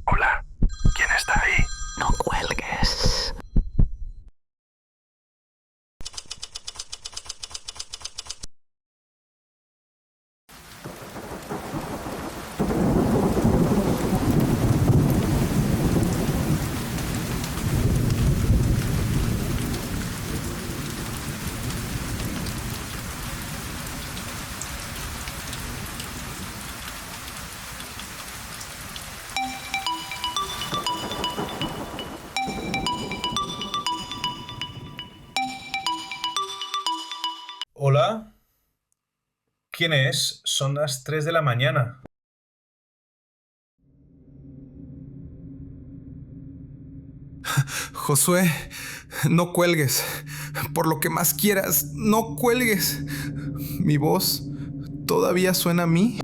Hola, ¿quién está ahí? No cuelgues. Hola, ¿quién es? Son las 3 de la mañana. Josué, no cuelgues. Por lo que más quieras, no cuelgues. Mi voz todavía suena a mí.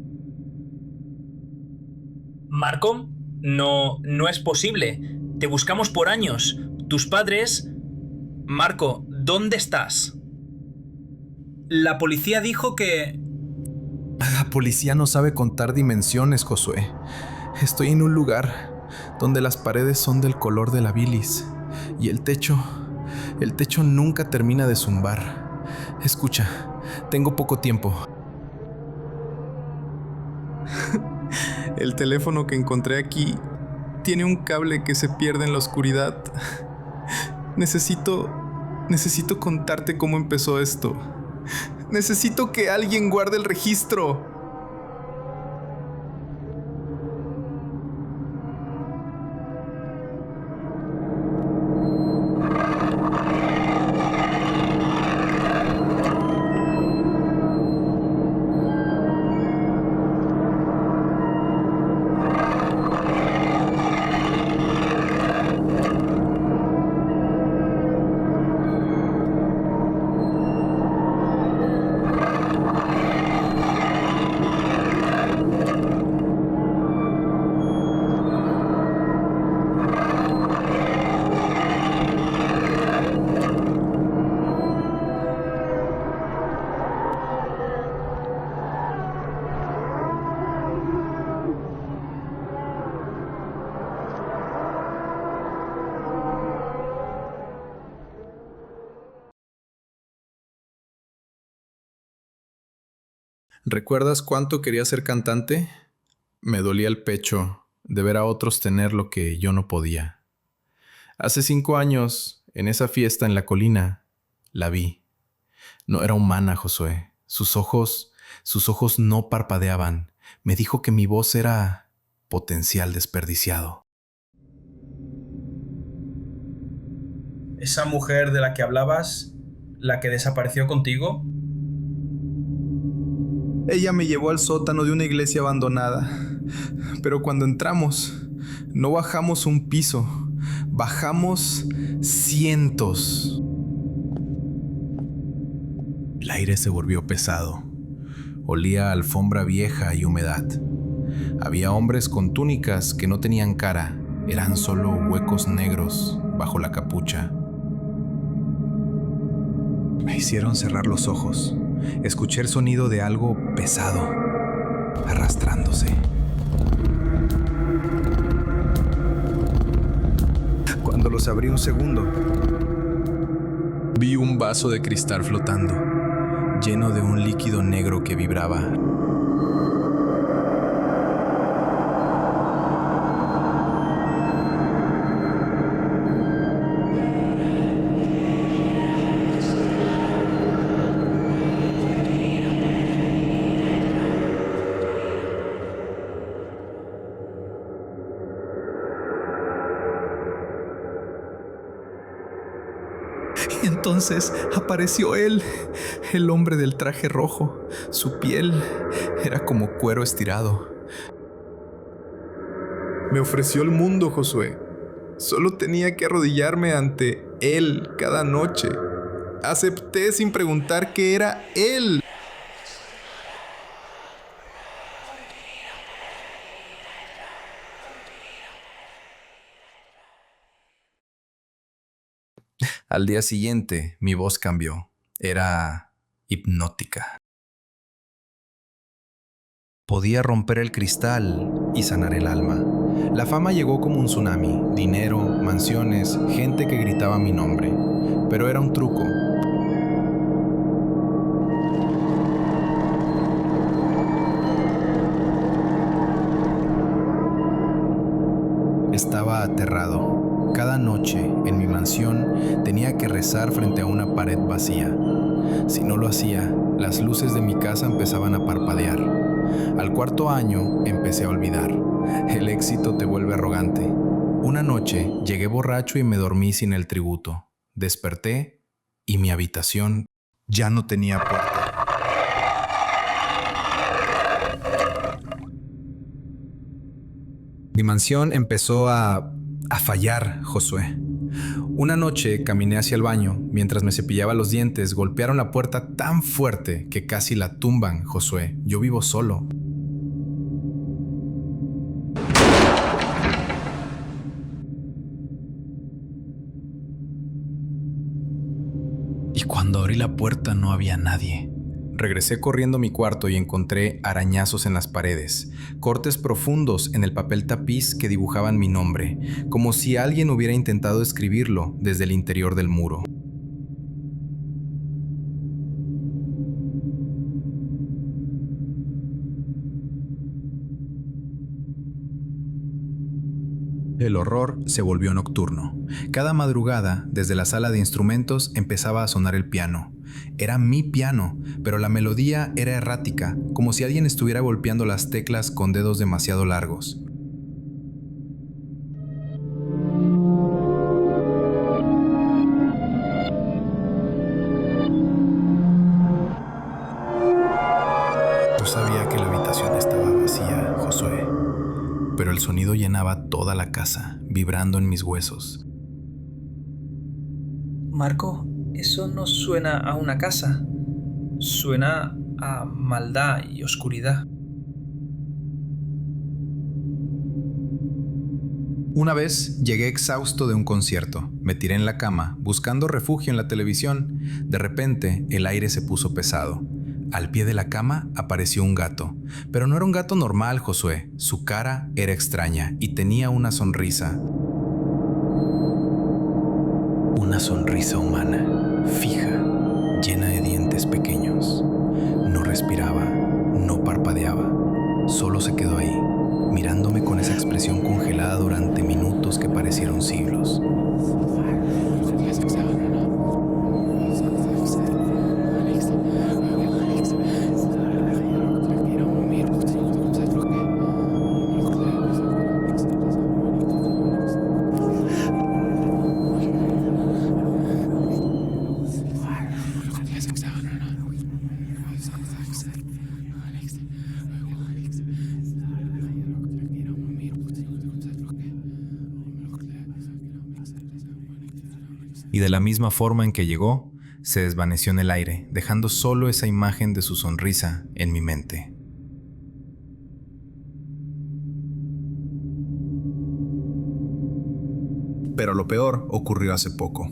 Marco, no es posible. Te buscamos por años. Tus padres... Marco, ¿dónde estás? La policía dijo que... La policía no sabe contar dimensiones, Josué. Estoy en un lugar donde las paredes son del color de la bilis y el techo nunca termina de zumbar. Escucha, tengo poco tiempo. El teléfono que encontré aquí tiene un cable que se pierde en la oscuridad. Necesito contarte cómo empezó esto. Necesito que alguien guarde el registro. ¿Recuerdas cuánto quería ser cantante? Me dolía el pecho de ver a otros tener lo que yo no podía. Hace 5 años, en esa fiesta en la colina, la vi. No era humana, Josué. Sus ojos no parpadeaban. Me dijo que mi voz era potencial desperdiciado. ¿Esa mujer de la que hablabas, la que desapareció contigo? Ella me llevó al sótano de una iglesia abandonada. Pero cuando entramos, no bajamos un piso, bajamos cientos. El aire se volvió pesado. Olía a alfombra vieja y humedad. Había hombres con túnicas que no tenían cara, eran solo huecos negros bajo la capucha. Me hicieron cerrar los ojos. Escuché el sonido de algo pesado, arrastrándose. Cuando los abrí un segundo, vi un vaso de cristal flotando, lleno de un líquido negro que vibraba. Y entonces apareció él, el hombre del traje rojo. Su piel era como cuero estirado. Me ofreció el mundo, Josué. Solo tenía que arrodillarme ante él cada noche. Acepté sin preguntar qué era él. Al día siguiente, mi voz cambió. Era hipnótica. Podía romper el cristal y sanar el alma. La fama llegó como un tsunami, dinero, mansiones, gente que gritaba mi nombre. Pero era un truco. Estaba aterrado. Cada noche en mi mansión tenía que rezar frente a una pared vacía. Si no lo hacía, las luces de mi casa empezaban a parpadear. Al cuarto año empecé a olvidar. El éxito te vuelve arrogante. Una noche llegué borracho y me dormí sin el tributo. Desperté y mi habitación ya no tenía puerta. Mi mansión empezó a fallar, Josué. Una noche caminé hacia el baño. Mientras me cepillaba los dientes, golpearon la puerta tan fuerte que casi la tumban, Josué. Yo vivo solo. Y cuando abrí la puerta no había nadie. Regresé corriendo a mi cuarto y encontré arañazos en las paredes, cortes profundos en el papel tapiz que dibujaban mi nombre, como si alguien hubiera intentado escribirlo desde el interior del muro. El horror se volvió nocturno. Cada madrugada, desde la sala de instrumentos, empezaba a sonar el piano. Era mi piano, pero la melodía era errática, como si alguien estuviera golpeando las teclas con dedos demasiado largos. Yo sabía que la habitación estaba vacía, Josué, pero el sonido llenaba toda la casa, vibrando en mis huesos. Marco, eso no suena a una casa. Suena a maldad y oscuridad. Una vez llegué exhausto de un concierto. Me tiré en la cama, buscando refugio en la televisión. De repente, el aire se puso pesado. Al pie de la cama apareció un gato. Pero no era un gato normal, Josué. Su cara era extraña y tenía una sonrisa. Una sonrisa humana, fija, llena de dientes pequeños. No respiraba, no parpadeaba. Solo se quedó ahí, mirándome con esa expresión congelada durante minutos que parecieron siglos. Y de la misma forma en que llegó, se desvaneció en el aire, dejando solo esa imagen de su sonrisa en mi mente. Pero lo peor ocurrió hace poco.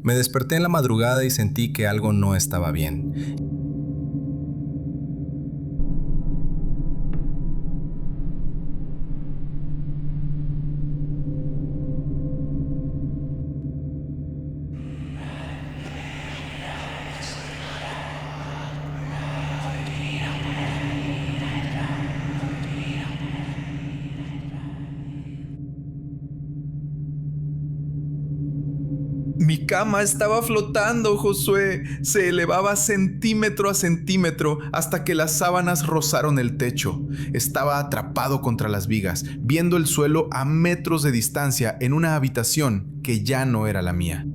Me desperté en la madrugada y sentí que algo no estaba bien. Mi cama estaba flotando, Josué. Se elevaba centímetro a centímetro hasta que las sábanas rozaron el techo. Estaba atrapado contra las vigas, viendo el suelo a metros de distancia en una habitación que ya no era la mía.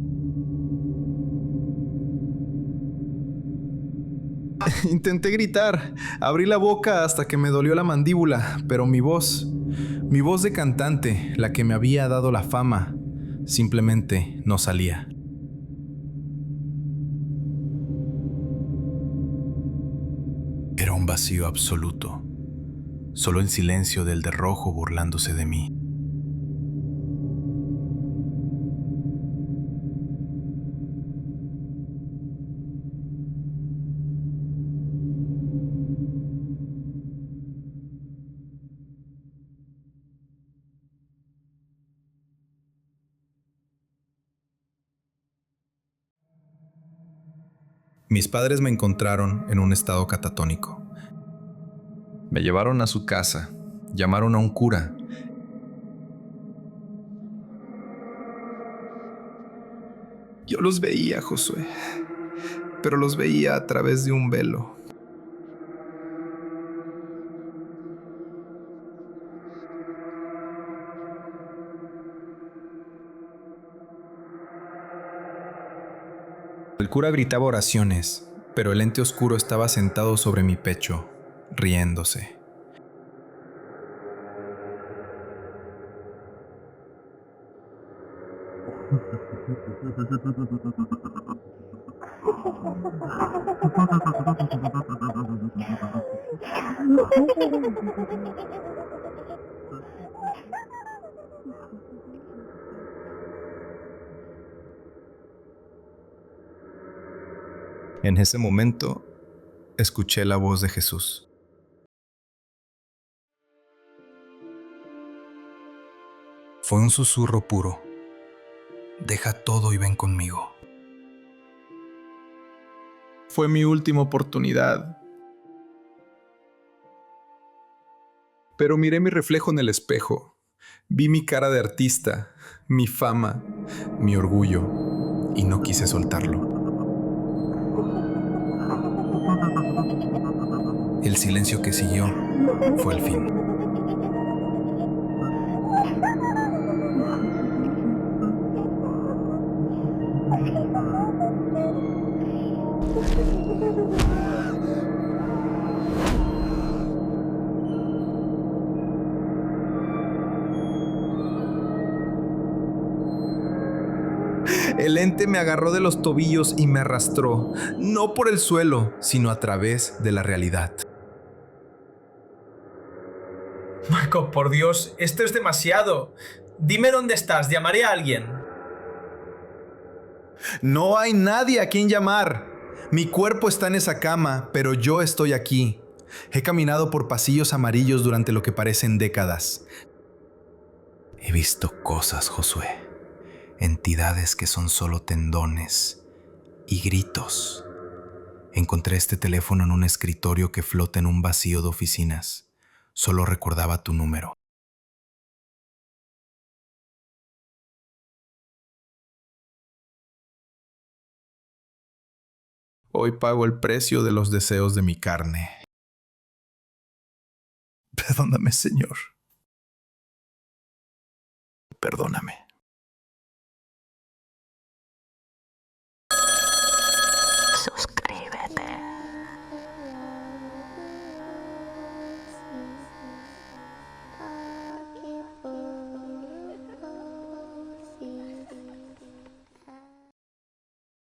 Intenté gritar, abrí la boca hasta que me dolió la mandíbula, pero mi voz de cantante, la que me había dado la fama, simplemente no salía. Era un vacío absoluto, solo el silencio del de rojo burlándose de mí. Mis padres me encontraron en un estado catatónico. Me llevaron a su casa, llamaron a un cura. Yo los veía, Josué, pero los veía a través de un velo. El cura gritaba oraciones, pero el ente oscuro estaba sentado sobre mi pecho, riéndose. En ese momento, escuché la voz de Jesús. Fue un susurro puro. Deja todo y ven conmigo. Fue mi última oportunidad. Pero miré mi reflejo en el espejo. Vi mi cara de artista, mi fama, mi orgullo, y no quise soltarlo. El silencio que siguió fue el fin. El ente me agarró de los tobillos y me arrastró, no por el suelo, sino a través de la realidad. Marco, por Dios, esto es demasiado. Dime dónde estás, llamaré a alguien. No hay nadie a quien llamar. Mi cuerpo está en esa cama, pero yo estoy aquí. He caminado por pasillos amarillos durante lo que parecen décadas. He visto cosas, Josué. Entidades que son solo tendones y gritos. Encontré este teléfono en un escritorio que flota en un vacío de oficinas. Solo recordaba tu número. Hoy pago el precio de los deseos de mi carne. Perdóname, Señor. Perdóname.